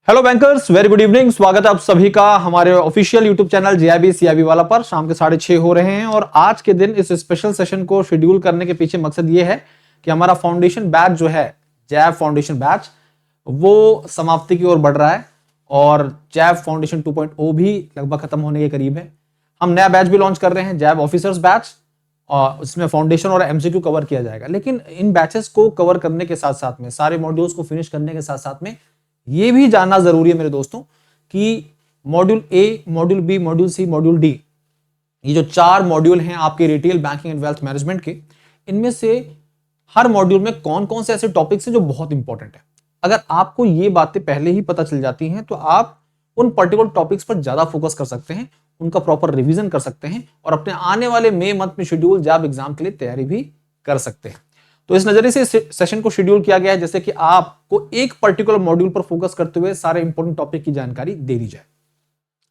Hello bankers, very good evening. स्वागत है आप सभी का हमारे official YouTube channel JIB CIB वाला पर। शाम के 6:30 हो रहे हैं और आज के दिन इस स्पेशल सेशन को शेड्यूल करने के पीछे मकसद ये है कि हमारा फाउंडेशन बैच जो है, जैब फाउंडेशन बैच, वो समाप्ति की ओर बढ़ रहा है और जैब फाउंडेशन 2.0 भी लगभग खत्म होने के करीब है। हम नया बैच भी लॉन्च कर रहे हैं, जैब ऑफिसर्स बैच, और उसमें फाउंडेशन और एमसीक्यू कवर किया जाएगा। लेकिन इन बैचेस को कवर करने के साथ साथ में, सारे मॉड्यूल्स को फिनिश करने के साथ साथ में ये भी जानना जरूरी है मेरे दोस्तों कि module A, module B, module C, module D, ये जो 4 मॉड्यूल हैं आपके retail banking and wealth management के, इनमें से हर मॉड्यूल में कौन कौन से ऐसे टॉपिक्स हैं जो बहुत इंपॉर्टेंट है। अगर आपको ये बातें पहले ही पता चल जाती हैं तो आप उन पर्टिकुलर टॉपिक्स पर ज्यादा फोकस कर सकते हैं, उनका प्रॉपर रिवीजन कर सकते हैं और अपने आने वाले मई मंथ में शेड्यूल जैब एग्जाम के लिए तैयारी भी कर सकते हैं। तो इस नजरिए से सेशन को शेड्यूल किया गया है जैसे कि आपको एक पर्टिकुलर मॉड्यूल पर फोकस करते हुए सारे इंपॉर्टेंट टॉपिक की जानकारी दे दी जाए।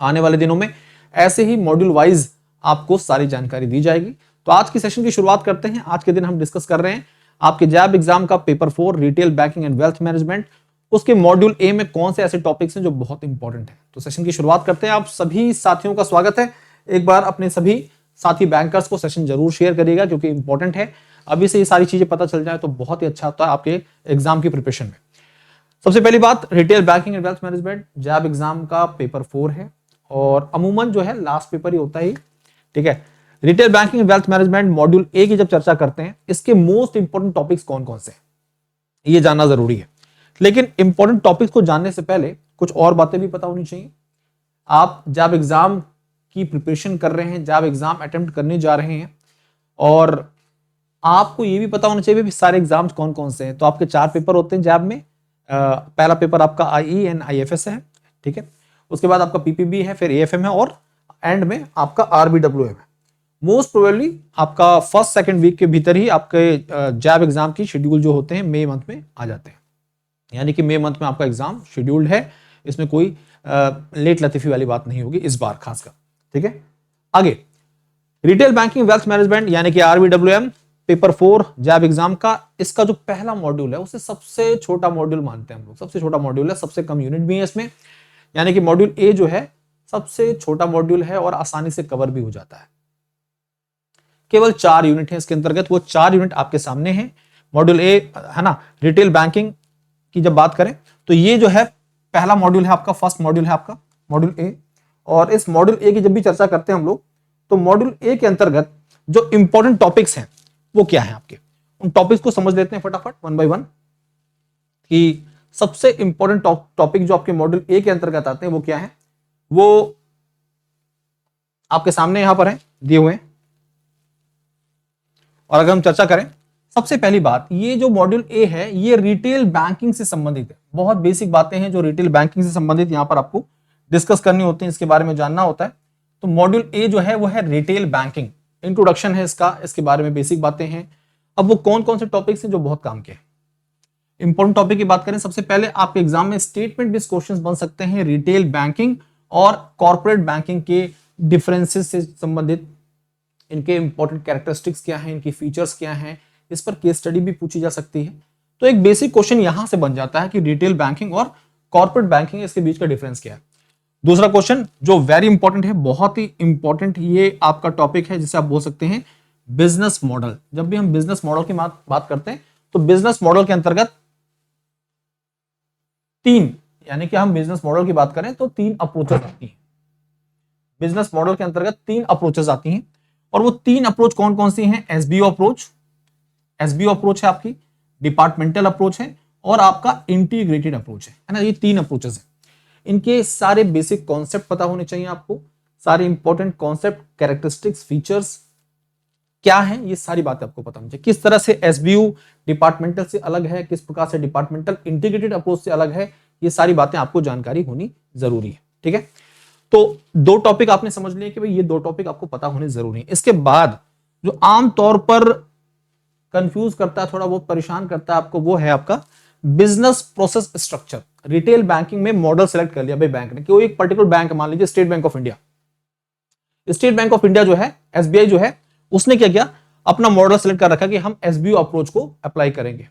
आने वाले दिनों में ऐसे ही मॉड्यूल वाइज आपको सारी जानकारी दी जाएगी। तो आज की सेशन की शुरुआत करते हैं। आज के दिन हम डिस्कस कर रहे हैं आपके जैब एग्जाम का paper 4 retail banking and wealth management, उसके मॉड्यूल ए में कौन से ऐसे टॉपिक्स हैं जो बहुत इंपॉर्टेंट है। तो सेशन की शुरुआत करते हैं। आप सभी साथियों का स्वागत है। एक बार अपने सभी साथी बैंकर्स को सेशन जरूर शेयर करिएगा क्योंकि इंपॉर्टेंट है। अभी से ये सारी चीजें पता चल जाए तो बहुत ही अच्छा होता है आपके एग्जाम की प्रिपरेशन में। सबसे पहली बात, retail banking and wealth management JAIIB exam का पेपर 4 है और अमूमन जो है लास्ट पेपर ही होता है, ठीक है। Retail banking and wealth management module A की जब चर्चा करते हैं, इसके मोस्ट इंपॉर्टेंट टॉपिक्स कौन कौन से हैं ये जानना जरूरी है। लेकिन इंपॉर्टेंट टॉपिक्स को जानने से पहले कुछ और बातें भी पता होनी चाहिए। आप जैब एग्जाम की प्रिपरेशन कर रहे हैं, जैब एग्जाम अटेम्प्ट करने जा रहे हैं और आपको ये भी पता होना चाहिए भी सारे एग्जाम्स कौन कौन से हैं। तो आपके 4 पेपर होते हैं जैब में। पहला पेपर आपका आईई एंड आईएफएस है, ठीक है। उसके बाद आपका पीपीबी है, फिर एएफएम है और एंड में आपका आरबीडब्ल्यूएम है। मोस्ट प्रोबेबली आपका फर्स्ट सेकंड वीक के भीतर ही आपके जैब एग्जाम की शेड्यूल जो होते हैं मई मंथ में आ जाते हैं। यानी कि मई मंथ में आपका एग्जाम शेड्यूल्ड है। इसमें कोई लेट लतीफी वाली बात नहीं होगी इस बार खासकर, ठीक है। आगे रिटेल बैंकिंग वेल्थ मैनेजमेंट यानी कि आरबीडब्ल्यूएम पेपर 4 जैब एग्जाम का, इसका जो पहला मॉड्यूल है उसे सबसे छोटा मॉड्यूल मानते हैं हम लोग। सबसे छोटा मॉड्यूल है, सबसे कम यूनिट भी है इसमें। यानी कि मॉड्यूल ए जो है सबसे छोटा मॉड्यूल है और आसानी से कवर भी हो जाता है। केवल 4 यूनिट है इसके अंतर्गत, वो 4 यूनिट आपके सामने हैं। मॉड्यूल ए है ना, रिटेल बैंकिंग की जब बात करें तो ये जो है पहला मॉड्यूल है आपका, फर्स्ट मॉड्यूल है आपका मॉड्यूल ए। और इस मॉड्यूल ए की जब भी चर्चा करते हैं हम लोग तो मॉड्यूल ए के अंतर्गत जो इंपॉर्टेंट टॉपिक्स हैं वो क्या है आपके, उन टॉपिक्स को समझ लेते हैं फटाफट वन बाय वन कि सबसे इंपॉर्टेंट टॉपिक जो आपके मॉड्यूल ए के अंतर्गत आते हैं वो क्या है। वो आपके सामने यहां पर है, दिए हुए हैं। और अगर हम चर्चा करें, सबसे पहली बात, ये जो मॉड्यूल ए है ये रिटेल बैंकिंग से संबंधित है। बहुत बेसिक बातें हैं जो रिटेल बैंकिंग से संबंधित यहां पर आपको डिस्कस करनी होती है, इसके बारे में जानना होता है। तो मॉड्यूल ए जो है वो है रिटेल बैंकिंग, इंट्रोडक्शन है इसका, इसके बारे में बेसिक बातें हैं। अब वो कौन कौन से टॉपिक्स हैं जो बहुत काम के हैं। इंपॉर्टेंट टॉपिक की बात करें, सबसे पहले आपके एग्जाम में स्टेटमेंट बेस्ड क्वेश्चंस बन सकते हैं रिटेल बैंकिंग और कॉर्पोरेट बैंकिंग के डिफरेंसेस से संबंधित। इनके इंपॉर्टेंट कैरेक्टरिस्टिक्स क्या हैं, इनकी फीचर्स क्या हैं, इस पर केस स्टडी भी पूछी जा सकती है। तो एक बेसिक क्वेश्चन यहां से बन जाता है कि रिटेल बैंकिंग और कॉर्पोरेट बैंकिंग इसके बीच का डिफरेंस क्या है। दूसरा क्वेश्चन जो वेरी इंपॉर्टेंट है, बहुत ही इंपॉर्टेंट, ये आपका टॉपिक है जिसे आप बोल सकते हैं बिजनेस मॉडल। जब भी हम बिजनेस मॉडल की बात करते हैं तो बिजनेस मॉडल के अंतर्गत 3, यानी कि हम बिजनेस मॉडल की बात करें तो 3 अप्रोचेस आती हैं। बिजनेस मॉडल के अंतर्गत 3 अप्रोचेस आती हैं और वो 3 अप्रोच कौन कौन सी हैं। एसबीओ अप्रोच, एसबीओ अप्रोच है आपकी, डिपार्टमेंटल अप्रोच है और आपका इंटीग्रेटेड अप्रोच है ना। ये 3 अप्रोचेस हैं। इनके सारे बेसिक कॉन्सेप्ट पता होने चाहिए आपको, सारे इंपॉर्टेंट कॉन्सेप्ट, कैरेक्टरिस्टिक्स, फीचर्स क्या हैं, ये सारी बातें आपको पता होनी चाहिए। किस तरह से एसबीयू डिपार्टमेंटल से अलग है, किस प्रकार से डिपार्टमेंटल इंटीग्रेटेड अप्रोच से अलग है, ये सारी बातें आपको जानकारी होनी जरूरी है, ठीक है। तो 2 टॉपिक आपने समझ लिए कि भाई ये 2 टॉपिक आपको पता होने जरूरी है। इसके बाद जो आमतौर पर कंफ्यूज करता है, थोड़ा बहुत परेशान करता है आपको, वो है आपका business process structure. Retail banking में मॉडल सेलेक्ट कर लिया भाई बैंक ने, कोई एक पर्टिकुलर बैंक, मान लीजिए state bank of India. State bank of India जो है, एसबीआई जो है, उसने क्या किया, अपना मॉडल सेलेक्ट कर रखा कि हम एसबीओ अप्रोच को अप्लाई करेंगे।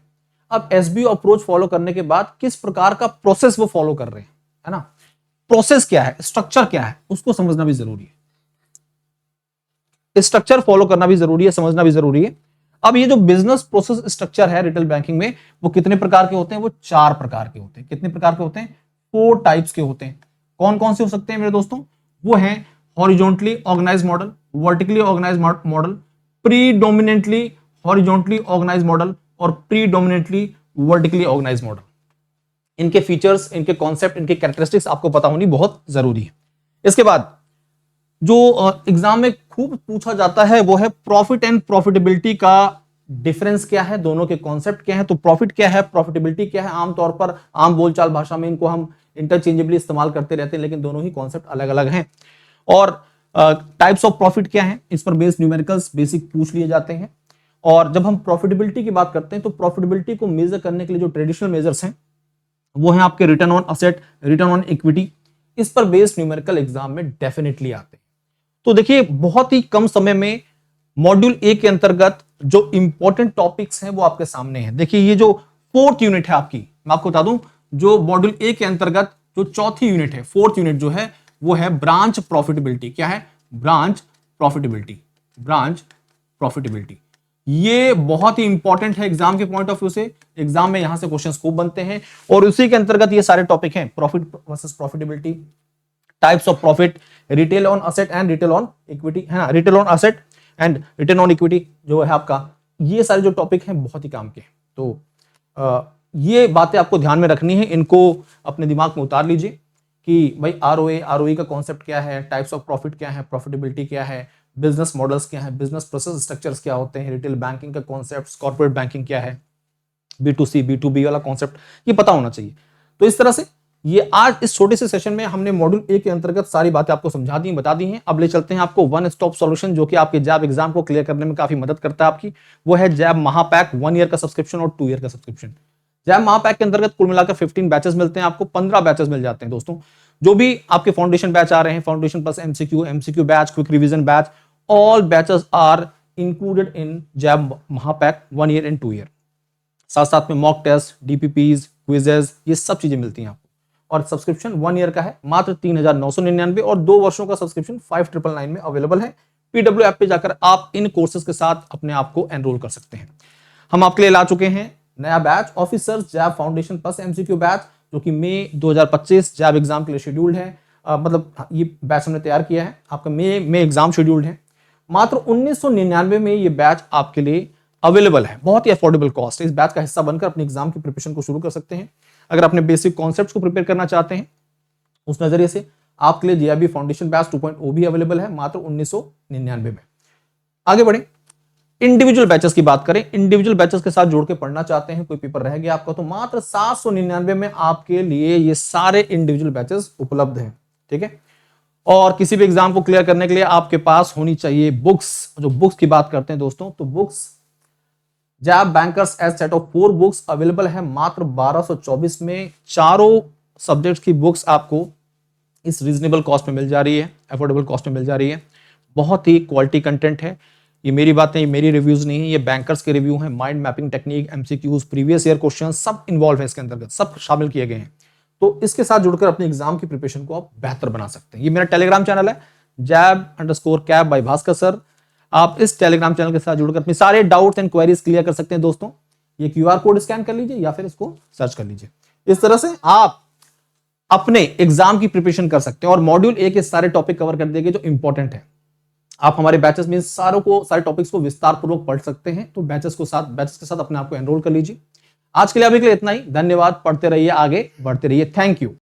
अब एसबीओ अप्रोच फॉलो करने के बाद किस प्रकार का प्रोसेस वो फॉलो कर रहे हैं, है ना। प्रोसेस क्या है, स्ट्रक्चर क्या है, उसको समझना भी जरूरी है, स्ट्रक्चर फॉलो करना भी जरूरी है, समझना भी जरूरी है। अब ये जो बिजनेस प्रोसेस स्ट्रक्चर है रिटेल बैंकिंग में, वो कितने प्रकार के होते हैं? वो 4 प्रकार के होते हैं। कितने प्रकार के होते हैं? 4 टाइप्स के होते हैं। कौन कौन से हो सकते हैं मेरे दोस्तों? वो है horizontally organised model, vertically organised model, predominantly horizontally organised model और प्रीडोमिनेंटली वर्टिकली ऑर्गेनाइज्ड मॉडल। इनके फीचर्स, इनके कॉन्सेप्ट, इनके कैरेक्टरिस्टिक्स आपको पता होनी बहुत जरूरी है। इसके बाद जो एग्जाम में खूब पूछा जाता है वो है प्रॉफिट एंड प्रॉफिटेबिलिटी का डिफरेंस क्या है, दोनों के कॉन्सेप्ट क्या है। तो प्रॉफिट क्या है, प्रॉफिटेबिलिटी क्या है, आमतौर पर आम बोलचाल भाषा में इनको हम इंटरचेंजेबली इस्तेमाल करते रहते हैं, लेकिन दोनों ही कॉन्सेप्ट अलग अलग हैं। और टाइप्स ऑफ प्रॉफिट क्या है, इस पर बेस्ड न्यूमेरिकल्स बेसिक पूछ लिए जाते हैं। और जब हम प्रॉफिटेबिलिटी की बात करते हैं तो प्रॉफिटेबिलिटी को मेजर करने के लिए जो ट्रेडिशनल मेजर्स हैं वो है आपके return on asset, return on equity. इस पर बेस्ड न्यूमेरिकल एग्जाम में डेफिनेटली आते हैं। तो देखिए बहुत ही कम समय में मॉड्यूल ए के अंतर्गत जो इंपॉर्टेंट टॉपिक्स हैं वो आपके सामने हैं। देखिए ये जो 4th यूनिट है आपकी, मैं आपको बता दूं, जो मॉड्यूल ए के अंतर्गत जो 4थी यूनिट है, 4th यूनिट जो है वो है ब्रांच प्रॉफिटेबिलिटी। क्या है? Branch profitability, branch profitability. ये बहुत ही इंपॉर्टेंट है एग्जाम के पॉइंट ऑफ व्यू से। एग्जाम में यहां से क्वेश्चंस खूब बनते हैं और उसी के अंतर्गत ये सारे टॉपिक हैं, profit versus profitability, types of profit, retail on asset and retail on equity, है ना, retail on asset and return on equity जो है आपका। ये सारे जो टॉपिक हैं बहुत ही काम के। तो ये बातें आपको ध्यान में रखनी है, इनको अपने दिमाग में उतार लीजिए कि भाई आरओई का कॉन्सेप्ट क्या है, टाइप्स ऑफ प्रॉफिट क्या है, प्रॉफिटेबिलिटी क्या है, बिजनेस मॉडल्स क्या है, बिजनेस प्रोसेस स्ट्रक्चर्स क्या होते हैं, रिटेल बैंकिंग का कॉन्सेप्ट, कॉर्पोरेट बैंकिंग क्या है, B2C B2B वाला कॉन्सेप्ट, ये पता होना चाहिए। तो इस तरह से ये आज इस छोटे से सेशन में हमने मॉड्यूल ए के अंतर्गत सारी बातें आपको समझा दी, बता दी हैं। अब ले चलते हैं आपको वन स्टॉप सॉल्यूशन जो कि आपके जैब एग्जाम को क्लियर करने में काफी मदद करता है आपकी। वो है जैब महापैक 1 ईयर का सब्सक्रिप्शन और 2 ईयर का सब्सक्रिप्शन। जैब महापैक के अंतर्गत कुल मिलाकर 15 बैचेस मिलते हैं आपको, 15 बैचेस मिल जाते हैं दोस्तों। जो भी आपके फाउंडेशन बैच आ रहे हैं, foundation plus MCQ batch, quick revision batch, all batches are included in जैब महापैक 1 ईयर एंड 2 ईयर। साथ साथ में मॉक टेस्ट, डीपीपीज, क्विजेज, ये सब चीजें मिलती हैं आपको। और सब्सक्रिप्शन 1 ईयर का है मात्र 3,999 और 2 वर्षों का सब्सक्रिप्शन 5,999 में अवेलेबल है। पीडब्ल्यू ऐप पे जाकर आप इन कोर्सेज के साथ अपने आप को एनरोल कर सकते हैं। हम आपके लिए ला चुके हैं नया बैच, ऑफिसर जैब फाउंडेशन प्लस एमसीक्यू बैच, जो कि मई 2025 जैब एग्जाम के लिए शेड्यूल्ड है। मतलब ये बैच हमने तैयार किया है, आपका मई में एग्जाम शेड्यूल्ड है। मात्र 1999 में ये बैच आपके लिए अवेलेबल है, बहुत ही अफोर्डेबल कॉस्ट है। इस बैच का हिस्सा बनकर अपने एग्जाम की प्रिपरेशन को शुरू कर सकते हैं। अगर अपने बेसिक कॉन्सेप्ट्स को प्रिपेयर करना चाहते हैं उस नजरिए से आपके लिए जीआईबी फाउंडेशन बैच 2.0 भी अवेलेबल है मात्र 1999 में। आगे बढ़े, इंडिविजुअल बैचेस की बात करें, इंडिविजुअल बैचेस के साथ जोड़ के पढ़ना चाहते हैं, कोई पेपर रह गया आपका, तो मात्र 799 में आपके लिए ये सारे इंडिविजुअल बैचेस उपलब्ध हैं। ठीक है, और किसी भी एग्जाम को क्लियर करने के लिए आपके पास होनी चाहिए बुक्स। जो बुक्स की बात करते हैं दोस्तों, तो books JAIIB bankers as set of 4 books available है मात्र 1224 में। चारों सब्जेक्ट्स की बुक्स आपको इस रीजनेबल कॉस्ट में मिल जा रही है, अफोर्डेबल कॉस्ट में मिल जा रही है। बहुत ही क्वालिटी कंटेंट है। ये मेरी बातें, ये मेरी रिव्यूज नहीं है, ये बैंकर्स के रिव्यू हैं। Mind mapping technique, MCQs, previous year question सब इन्वॉल्व है इसके अंतर्गत, सब शामिल किए गए हैं। तो इसके साथ जुड़कर अपने एग्जाम की प्रिपरेशन को आप बेहतर बना सकते हैं। ये मेरा टेलीग्राम चैनल है jab_cap by भास्कर सर। आप इस टेलीग्राम चैनल के साथ जुड़कर अपने सारे डाउट्स एंड क्वेरीज क्लियर कर सकते हैं दोस्तों। ये क्यूआर कोड स्कैन कर लीजिए या फिर इसको सर्च कर लीजिए। इस तरह से आप अपने एग्जाम की प्रिपरेशन कर सकते हैं और मॉड्यूल ए के सारे टॉपिक कवर कर देंगे जो इंपॉर्टेंट है। आप हमारे बैचेस में सारे टॉपिक्स को विस्तार पूर्वक पढ़ सकते हैं। तो बैचेस के साथ अपने आप को एनरोल कर लीजिए। आज के लिए अभी के लिए इतना ही। धन्यवाद। पढ़ते रहिए, आगे बढ़ते रहिए। Thank you.